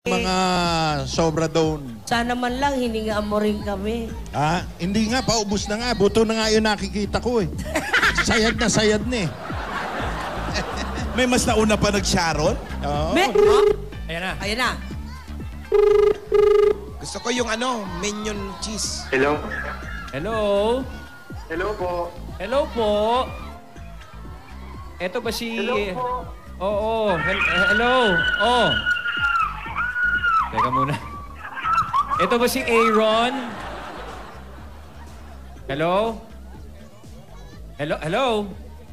Mga sobra doon. Sana man lang, hiningaan mo rin kami. Ha? Hindi nga, paubos na nga. Buto na nga yung nakikita ko eh. Sayad na eh. May mas nauna pa nag-Sharon? Oo. Ayan na. Ayan na. Gusto ko yung minion cheese. Hello? Hello? Hello po. Hello po? Eto ba si... Hello po. Oo. Hello? Oh. Teka muna. Eto ba si Aaron? Hello? Hello? Hello?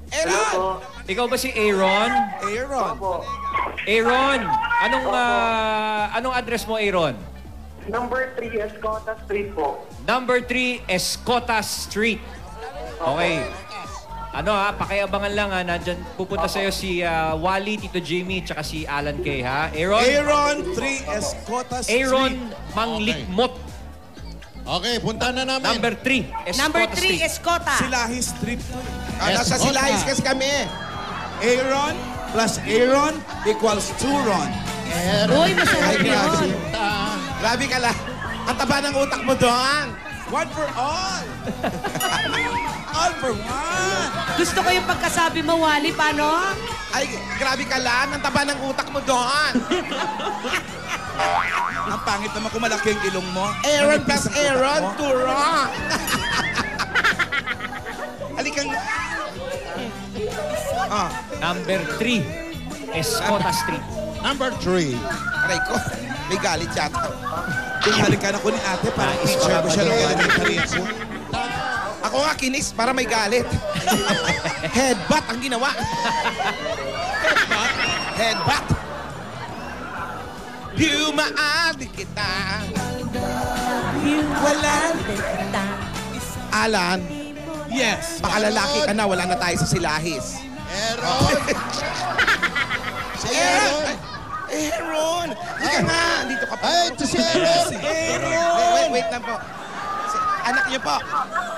Hello po. Ikaw ba si Aaron? Aaron. Opo. Aaron, anong address mo, Aaron? Number 3, Escota Street po. Number 3, Escota Street. Okay. Pakiabangan lang nandyan, pupunta sa'yo si Wally, Tito Jimmy, tsaka si Alan Kay, ha? Aaron? Aaron 3 Escota Street. Aaron Manglikmot. Okay, punta na namin. Number 3, Escota Number 3, Street. Escota. Silahi Street. Nasa Silahis kasi kami. Aaron plus Aaron equals 2 Ron. Uy, masarap Ay, grabe. yun. Grabe ka lang. Ang taba ng utak mo doon. One for all. All for one. Gusto ko yung pagkasabi mo, Wally, paano? Ay, grabe ka lang. Ang taba ng utak mo doon. Ang pangit naman kung malaki ang ilong mo. Aaron Manipis plus ang utak Aaron, mo. 2 Ron. Halikang... Number 3, Escota Street. Number 3. Aray ko, may galit yata. Tinghalikan ako ni ate para Nais teacher ko ko siya ng ba- elementary school. Ako nga kinis para may galit. Headbutt ang ginawa. Headbutt. Humaali kita. Wala. Alan, Yes. baka lalaki ka na, wala na tayo sa Silahis. Aaron! Si Aaron! Aaron! Hindi nga, dito ka pa. Ay, ito si Aaron! Wait lang po. Anak niyo po.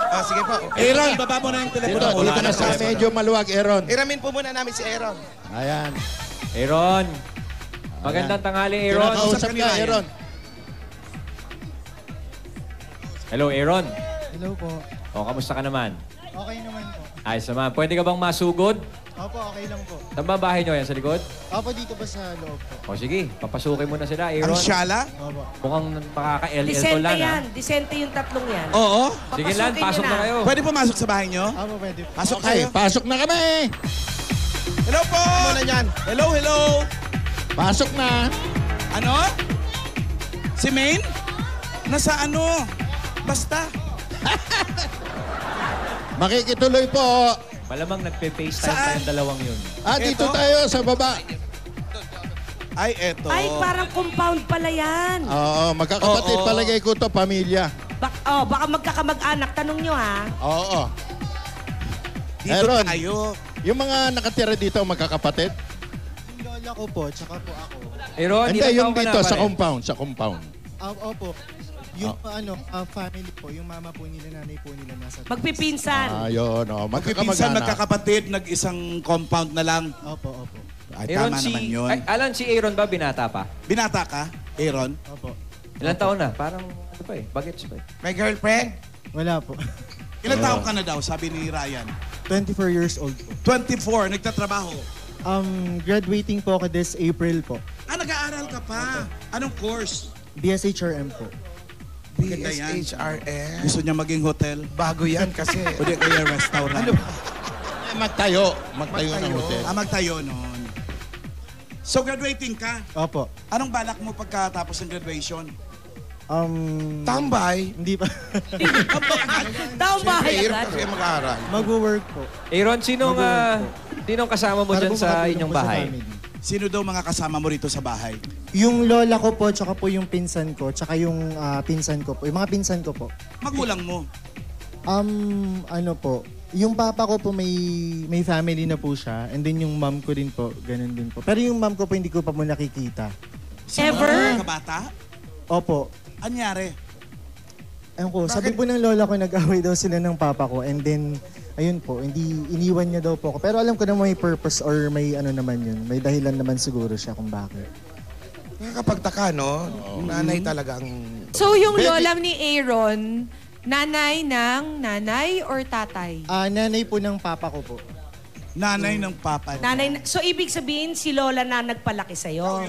Oh, sige po. Aaron, baba mo na yung telepono. Dito na sa medyo maluwag, Aaron. Iramin po muna namin si Aaron. Ayan. Aaron. Magandang tanghali, Aaron. Kinakausap ka, Aaron. Hello, Aaron. Hello po. O, kamusta ka naman? Okay naman po. Ayos naman. Pwede ka bang masugod? Opo, okay lang po. Saan ba bahay nyo? Yan sa likod? Opo, dito ba sa loob po? O sige, papasukin mo na sila, Ang Aaron. syala? Opo. Mukhang makaka-LL to Disente lang, ha? yan. Disente yung tatlong yan. Oo. Sige lang, Papasukin pasok nyo na na. kayo. Pwede pumasok sa bahay niyo? Opo, pwede po. Pasok Okay, kayo. pasok na kami! Hello po! Muna niyan. Hello, hello! Pasok na! Ano? Si Maine? Nasa ano? Basta. Makikituloy po. Malamang nagpe-FaceTime Saan? tayong dalawang yun. Dito Eto. tayo sa baba. Ay, eto. Ay, parang compound pala yan. Oo, magkakapatid. Oo. Palagay ko to, pamilya. Baka magkakamag-anak. Tanong nyo, ha? Oo. Dito Aaron. tayo. Yung mga nakatira dito, magkakapatid? Yung lola ko po, tsaka po ako. Aaron, Hindi, ilang yung taon ka dito, na, sa pare? compound. Sa compound. Opo. Yung family po, yung mama po nila, nanay po nila nasa... Magpipinsan. Ayun, oh. Magpipinsan, Magkakamag-anak. magkakapatid, nag-isang compound na lang. Opo, opo. Ay, Aaron, tama naman yun. Ay, Alan, si Aaron ba binata pa? Binata ka, Aaron? Opo. Ilang taon na? Parang, ano pa eh, bagets pa eh. May girlfriend? Wala po. Ilang taon ka na daw, sabi ni Ryan? 24 years old po. 24, nagtatrabaho. Graduating po ako this April po. Nag-aaral ka pa. Anong course? BSHRM po. Maganda yan. BSHRM. Gusto niya maging hotel? Bago yan kasi. Pwede kaya restaurant. Magtayo. Magtayo ng hotel. Magtayo nun. So, graduating ka. Opo. Anong balak mo pagkatapos ng graduation? Tambay. Hindi pa. Taong bahay Mahirap agad. kasi mag-aaral. Mag-work po. Aaron, sinong kasama mo Para dyan po sa makatulong inyong po sa bahay? family. Sino daw mga kasama mo rito sa bahay? Yung lola ko po, tsaka po yung pinsan ko, tsaka yung pinsan ko po. Yung mga pinsan ko po. Magulang mo. Ano po, yung papa ko po may family na po siya. And then yung mom ko din po, ganun din po. Pero yung mom ko po hindi ko pa mo nakikita. Ever? Kabata? Opo. Anyari? Ayun ko, sabi po ng lola ko nag-away daw sila ng papa ko. And then, ayun po, hindi iniwan niya daw po ako. Pero alam ko na may purpose or may ano naman yun. May dahilan naman siguro siya kung bakit. Nakakapagtaka, no? Nanay talagang... So, yung lola ni Aaron, nanay ng nanay or tatay? Nanay po ng papa ko po. Nanay ng papa niya. So, ibig sabihin, si Lola na nagpalaki sa'yo.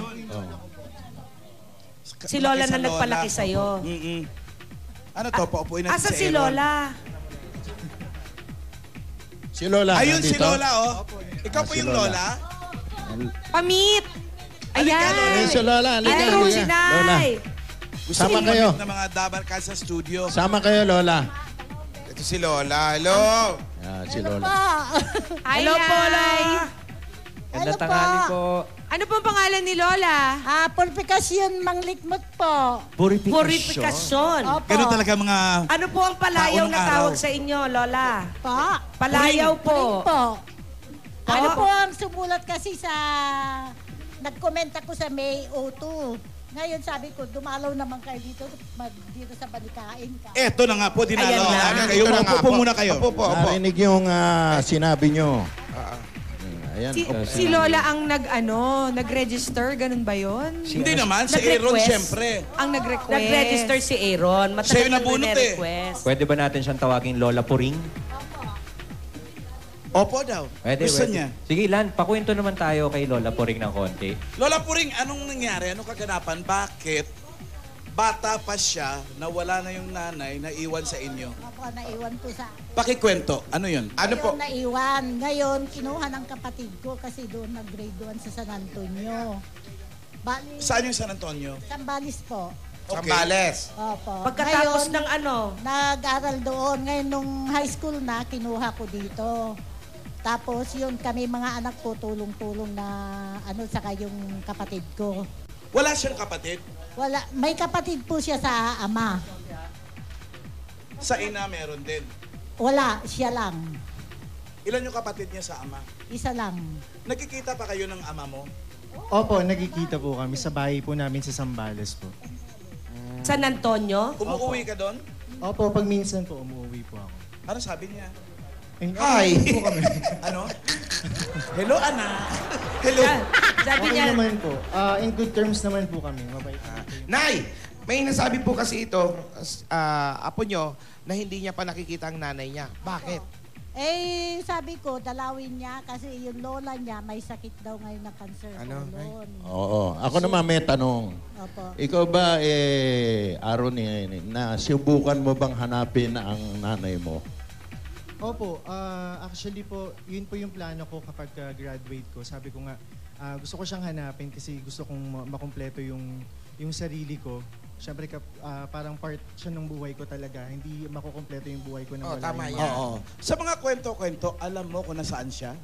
Si Lola na nagpalaki sa'yo. Ano to? Paupuin natin Asa sa si Aaron. Lola? Si Lola, Ayun si nandito? Lola, oh. Ikaw po si yung Lola. Lola? Pamit! Ayan! Eh, si Lola, halika, Ayun, halika. si Lola, Nay. Gusto Sama kong kayo. mamit ng mga dabar ka sa studio. sama kayo, Lola. Ito si Lola. Hello! Si Lola. Hi, Hello po, Nay. Lola. Ganda tanghali po. Ano pong pangalan ni Lola? Purifikasyon Manglikmot po. Purifikasyon. Opo. Ganun talaga mga... Ano po ang palayaw Taon ng na tawag araw. sa inyo, Lola? Pa. Palayaw Puring po. po. Ano Oh. po ang sumulat kasi sa... Nag-comment ako sa May 02. Ngayon sabi ko, dumalaw naman kayo dito, dito sa Balikain ka. Eto na nga po, dinalaw Ayan na. namin kayo. Ito na nga Upo po muna kayo. Opo po, opo. Narinig yung sinabi nyo. Ayan. Si Lola ang nag-register, ganun ba yun? Hindi naman, si Nag-request. Aaron siyempre. Ang nag-request. Nag-register si Aaron. Siya Matagal yung na nabunot request. Pwede ba natin siyang tawagin Lola Puring? Opo daw. Pwede, Gusto pwede. niya. Sige, Lan, pakwento naman tayo kay Lola Puring ng konti. Lola Puring, anong nangyari? Anong kaganapan? Bakit bata pa siya na wala na yung nanay na iwan sa inyo? Ako, naiwan po sa... Pakikwento, ano yun? Ano po? Naiwan. Ngayon, kinuha ng kapatid ko kasi doon nag-grade 1 sa San Antonio. Bali, Saan yung San Antonio? Sambales po. Sambales. Opo. Pagkatapos Ngayon, ng ano? nag-aral doon. Ngayon, nung high school na, kinuha ko dito. Tapos yun, kami mga anak ko, tulong-tulong na saka yung kapatid ko. Wala siyang kapatid. Wala, may kapatid po siya sa ama. Sa ina meron din. Wala, siya lang. Ilan yung kapatid niya sa ama? Isa lang. Nagkikita pa kayo ng ama mo? Opo, nagkikita po kami sa bahay po namin sa Sambales po. San Antonio? Umuwi ka doon? Opo, pag minsan po, umuwi po ako. Ano sabi niya? Hi! Po kami. Ano? Hello, anak. Hello. Sabi Okay niya, naman po. In good terms naman po kami. Mabait po. Nay! May nasabi po kasi ito, apo nyo, na hindi niya pa nakikita ang nanay niya. Bakit? Eh, sabi ko, dalawin niya kasi yung lola niya may sakit daw ngayon na cancer. Ano? colon. Oo. Ako naman may tanong. Opo. Ikaw ba, Aaron, nasubukan mo bang hanapin ang nanay mo? Opo, actually po, yun po yung plano ko kapag graduate ko. Sabi ko nga, gusto ko siyang hanapin kasi gusto kong makumpleto yung sarili ko. Siyempre, parang part siya ng buhay ko talaga. Hindi makukumpleto yung buhay ko na wala tama yung yan. Oo. Sa mga kwento-kwento, alam mo kung nasaan siya?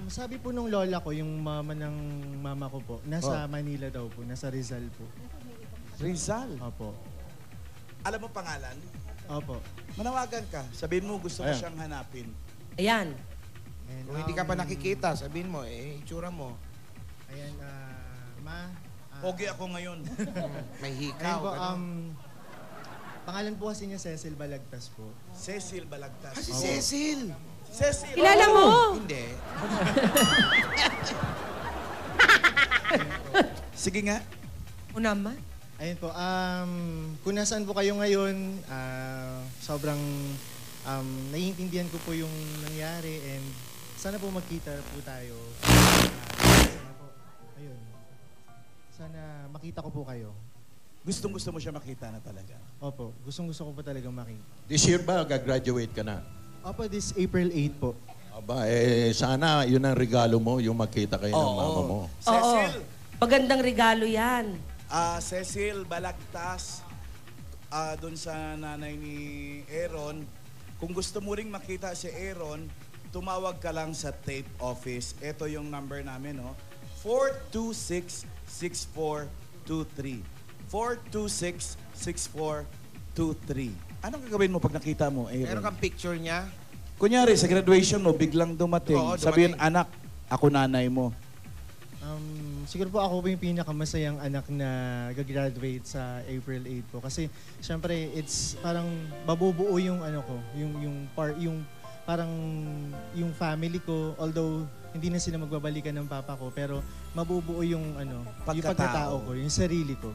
Sabi po nung lola ko, yung mama ng mama ko po, nasa Manila daw po, nasa Rizal po. Rizal. Opo. Alam mo pangalan? Opo. Manawagan ka. Sabihin mo gusto mo Ayan. siyang hanapin. ayan. And, Kung hindi ka pa nakikita, sabihin mo, itsura mo. Ayan, ma. Pogi ako ngayon. May Ayun hikaw. po, ganun. pangalan po kasi niya Cecil Balagtas po. Cecil Balagtas. Si Cecil! Cecil. Kilala mo? Hindi. Sige nga. O naman. Ayun po, kung nasaan po kayo ngayon, sobrang naiintindihan ko po yung nangyari and sana po magkita po tayo. Sana po, ayun. Sana makita ko po kayo. Gustong-gusto mo siya makita na talaga. Opo, gustong-gusto ko po talagang makita. This year ba, gagraduate ka na? Opo, this April 8 po. Aba, sana yun ang regalo mo, yung makita kayo ng mama mo. Cecil. Magandang regalo yan. Cecil Balagtas, doon sa nanay ni Aaron. Kung gusto mo ring makita si Aaron, tumawag ka lang sa tape office. Ito yung number namin, no? 426-6423. 426-6423. Anong gagawin mo pag nakita mo, Meron Aaron? kang picture niya? Kunyari, sa graduation mo, biglang dumating. Oo, dumating. Sabihin, anak, ako nanay mo. Siguro po ako po yung pinakamasayang anak na gagraduate sa April 8 po. Kasi syempre, it's parang mabubuo yung ano ko, yung parang yung family ko. Although hindi na sila magbabalikan ng papa ko, pero mabubuo yung ano, yung Pagkatao. pagkatao ko, yung sarili ko.